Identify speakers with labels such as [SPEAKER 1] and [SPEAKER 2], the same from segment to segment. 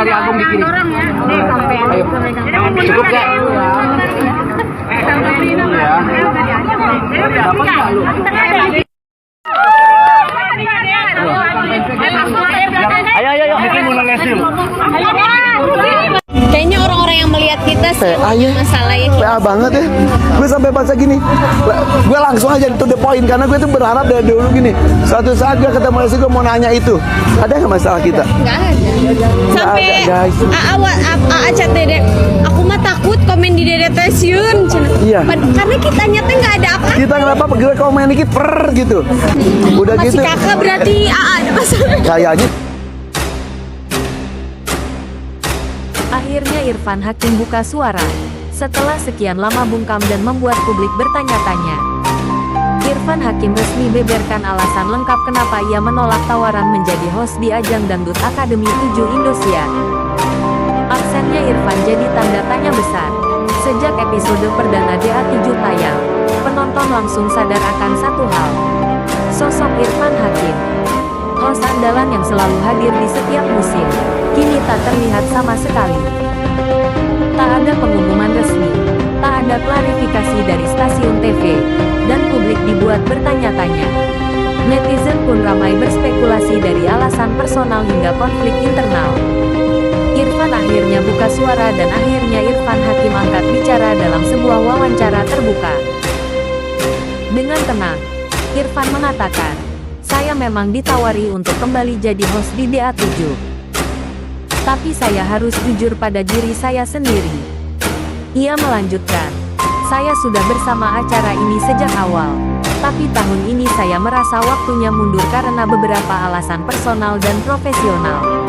[SPEAKER 1] dari Agung di kiri. Ayo. Cukup nggak? Ya. Dapat nggak lu? Ayo, ayo, ayo.
[SPEAKER 2] Kayaknya orang-orang yang melihat kita sih masalah ya.
[SPEAKER 3] PA banget ya. Gue sampai baca gini, gue langsung aja to the point karena gue tuh berharap dari dulu gini. Suatu saat gue ketemu Lesti, gue mau nanya itu. Ada nggak masalah kita?
[SPEAKER 2] Nggak ada. Sampai
[SPEAKER 3] guys.
[SPEAKER 2] chat Dede, aku mah takut komen di Dede Tesyun.
[SPEAKER 3] Iya.
[SPEAKER 2] Karena kita nyata nggak ada apa.
[SPEAKER 3] Kita nggak apa-apa, gue komen dikit gitu. Udah
[SPEAKER 2] Masih
[SPEAKER 3] gitu.
[SPEAKER 2] kakak berarti ada masalah.
[SPEAKER 3] Kayaknya.
[SPEAKER 4] Akhirnya Irfan Hakim buka suara. Setelah sekian lama bungkam dan membuat publik bertanya-tanya, Irfan Hakim resmi beberkan alasan lengkap kenapa ia menolak tawaran menjadi host di ajang Dangdut Akademi 7 Indosiar. Aksennya Irfan jadi tanda tanya besar. Sejak episode perdana DA7 tayang, penonton langsung sadar akan satu hal. Sosok Irfan Hakim, host andalan yang selalu hadir di setiap musim, kini tak terlihat sama sekali. Tak ada pengumuman resmi, tak ada klarifikasi dari stasiun TV, dan publik dibuat bertanya-tanya. Netizen pun ramai berspekulasi dari alasan personal hingga konflik internal. Irfan akhirnya buka suara dan akhirnya Irfan Hakim angkat bicara dalam sebuah wawancara terbuka. Dengan tenang, Irfan mengatakan, "Saya memang ditawari untuk kembali jadi host di DA7. Tapi saya harus jujur pada diri saya sendiri." Ia melanjutkan, "Saya sudah bersama acara ini sejak awal. Tapi tahun ini saya merasa waktunya mundur karena beberapa alasan personal dan profesional."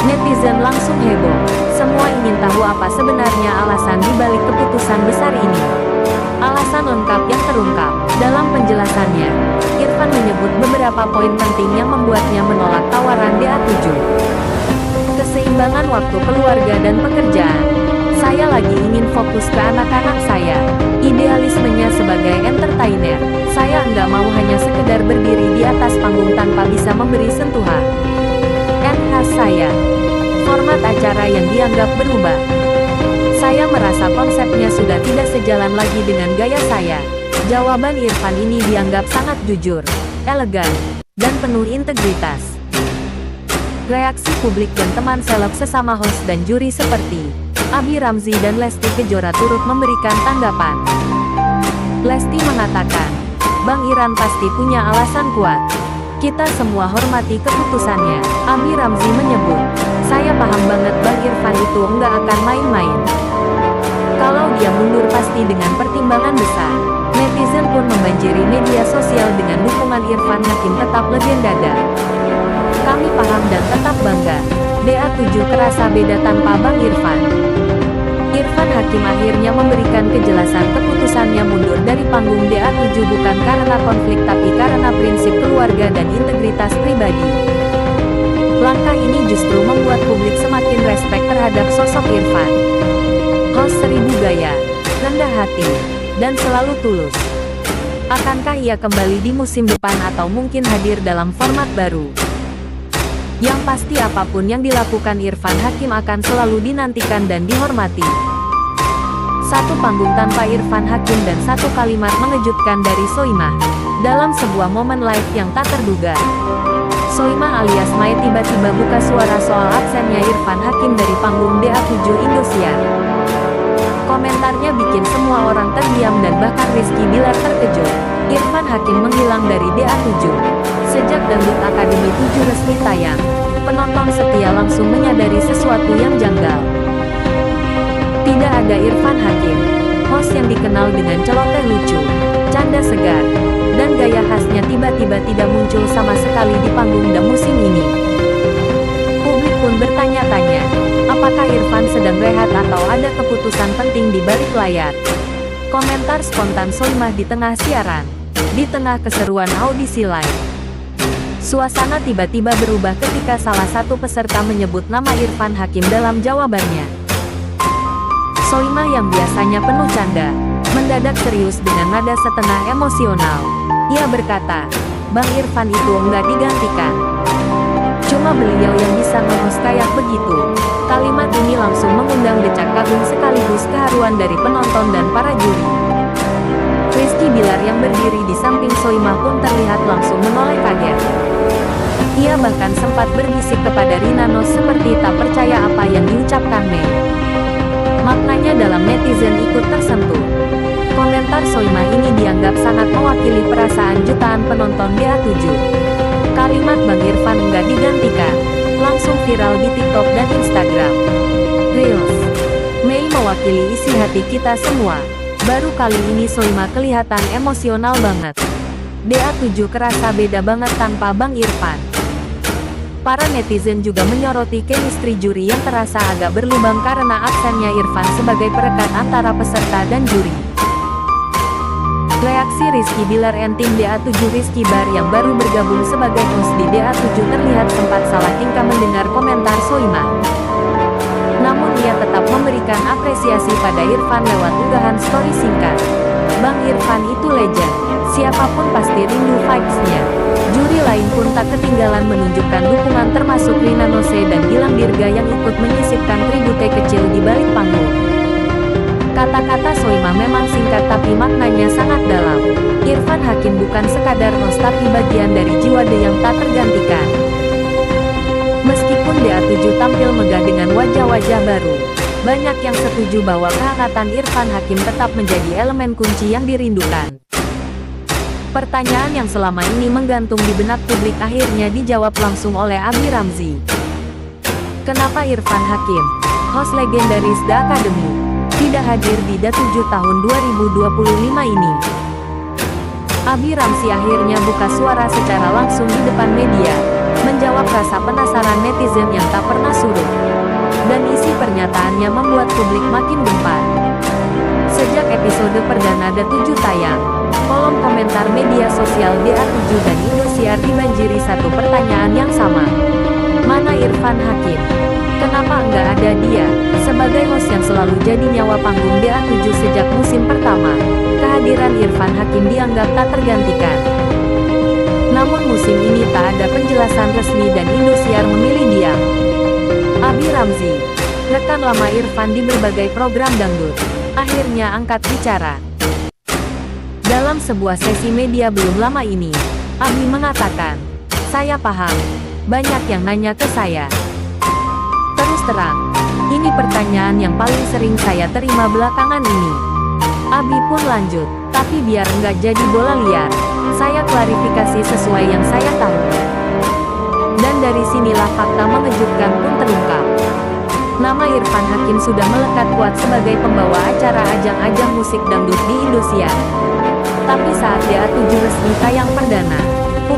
[SPEAKER 4] Netizen langsung heboh. Semua ingin tahu apa sebenarnya alasan dibalik keputusan besar ini. Alasan lengkap yang terungkap. Dalam penjelasannya, Irfan menyebut beberapa poin penting yang membuatnya menolak tawaran DA7. Keseimbangan waktu keluarga dan pekerjaan. Saya lagi ingin fokus ke anak-anak saya. Idealismenya sebagai entertainer. Saya nggak mau hanya sekedar berdiri di atas panggung tanpa bisa memberi sentuhan. Khas saya. Format acara yang dianggap berubah. Saya merasa konsepnya sudah tidak sejalan lagi dengan gaya saya. Jawaban Irfan ini dianggap sangat jujur, elegan, dan penuh integritas. Reaksi publik dan teman seleb sesama host dan juri seperti Abi Ramzi dan Lesti Kejora turut memberikan tanggapan. Lesti mengatakan, "Bang Iran pasti punya alasan kuat. Kita semua hormati keputusannya." Abi Ramzi menyebut, "Saya paham banget Bang Irfan itu nggak akan main-main. Kalau dia mundur pasti dengan pertimbangan besar." Netizen pun membanjiri media sosial dengan dukungan Irfan Hakim tetap legenda. "Kami paham dan tetap bangga. DA7 kerasa beda tanpa Bang Irfan." Irfan Hakim akhirnya memberikan kejelasan keputusannya mundur dari panggung DA7 bukan karena konflik tapi karena prinsip keluarga dan integritas pribadi. Langkah ini justru membuat publik semakin respek terhadap sosok Irfan. Host seribu gaya, rendah hati, dan selalu tulus. Akankah ia kembali di musim depan atau mungkin hadir dalam format baru? Yang pasti apapun yang dilakukan Irfan Hakim akan selalu dinantikan dan dihormati. Satu panggung tanpa Irfan Hakim dan satu kalimat mengejutkan dari Soimah. Dalam sebuah momen live yang tak terduga, Soimah alias Mai tiba-tiba buka suara soal absennya Irfan Hakim dari panggung DA7 Indosiar. Komentarnya bikin semua orang terdiam dan bahkan Rizky Bilar terkejut. Irfan Hakim menghilang dari DA7. Sejak Dangdut Akademi 7 resmi tayang, penonton setia langsung menyadari sesuatu yang janggal. Tidak ada Irfan Hakim, host yang dikenal dengan celoteh lucu, canda segar, dan gaya khasnya tiba-tiba tidak muncul sama sekali di panggung dan musim ini. Publik pun bertanya-tanya, apakah Irfan sedang rehat atau ada keputusan penting di balik layar? Komentar spontan Soimah di tengah siaran, di tengah keseruan audisi live. Suasana tiba-tiba berubah ketika salah satu peserta menyebut nama Irfan Hakim dalam jawabannya. Soimah yang biasanya penuh canda, mendadak serius dengan nada setengah emosional. Ia berkata, "Bang Irfan itu enggak digantikan. Cuma beliau yang bisa nge-host kayak begitu." langsung mengundang decak kagum sekaligus keharuan dari penonton dan para juri. Rizky Bilar yang berdiri di samping Soimah pun terlihat langsung menoleh kaget. Ia bahkan sempat berbisik kepada Rina Nose seperti tak percaya apa yang diucapkan Mei. Maknanya dalam netizen ikut tersentuh. Komentar Soimah ini dianggap sangat mewakili perasaan jutaan penonton DA7. Kalimat Bang Irfan enggak digantikan, langsung viral di TikTok dan Instagram. Reels, Mei mewakili isi hati kita semua. Baru kali ini Soimah kelihatan emosional banget. DA7 kerasa beda banget tanpa Bang Irfan. Para netizen juga menyoroti chemistry juri yang terasa agak berlubang karena absennya Irfan sebagai perekat antara peserta dan juri. Reaksi Rizky Bilar and tim DA7 Rizky Bar yang baru bergabung sebagai host di DA7 terlihat sempat salah tingkah mendengar komentar Soimah. Namun ia tetap memberikan apresiasi pada Irfan lewat unggahan story singkat. Bang Irfan itu legend, siapapun pasti rindu vibes-nya. Juri lain pun tak ketinggalan menunjukkan dukungan termasuk Rina Nose dan Gilang Dirga yang ikut menyisipkan tribute kecil di balik panggung. Kata-kata Soimah memang singkat tapi maknanya sangat dalam. Irfan Hakim bukan sekadar host tapi bagian dari jiwa The yang tak tergantikan. Meskipun DA7 tampil megah dengan wajah-wajah baru, banyak yang setuju bahwa kehangatan Irfan Hakim tetap menjadi elemen kunci yang dirindukan. Pertanyaan yang selama ini menggantung di benak publik akhirnya dijawab langsung oleh Abi Ramzi. Kenapa Irfan Hakim, host legendaris The Academy, tidak hadir di DA7 tahun 2025 ini? Abi Ramzi akhirnya buka suara secara langsung di depan media, menjawab rasa penasaran netizen yang tak pernah surut. Dan isi pernyataannya membuat publik makin gempar. Sejak episode perdana DA7 tayang, kolom komentar media sosial DA7 dan Indosiar dibanjiri satu pertanyaan yang sama. Mana Irfan Hakim? Kenapa nggak ada dia? Sebagai host yang selalu jadi nyawa panggung DA7 sejak musim pertama, kehadiran Irfan Hakim dianggap tak tergantikan. Namun musim ini tak ada penjelasan resmi dan Indosiar memilih diam. Abi Ramzi, rekan lama Irfan di berbagai program dangdut, akhirnya angkat bicara. Dalam sebuah sesi media belum lama ini, Abi mengatakan, "Saya paham, banyak yang nanya ke saya. Terus terang, ini pertanyaan yang paling sering saya terima belakangan ini." Abi pun lanjut, "Tapi biar nggak jadi bola liar, saya klarifikasi sesuai yang saya tahu." Dan dari sinilah fakta mengejutkan pun terungkap. Nama Irfan Hakim sudah melekat kuat sebagai pembawa acara ajang-ajang musik dangdut di Indosiar. Tapi saat DA7 resmi tayang perdana,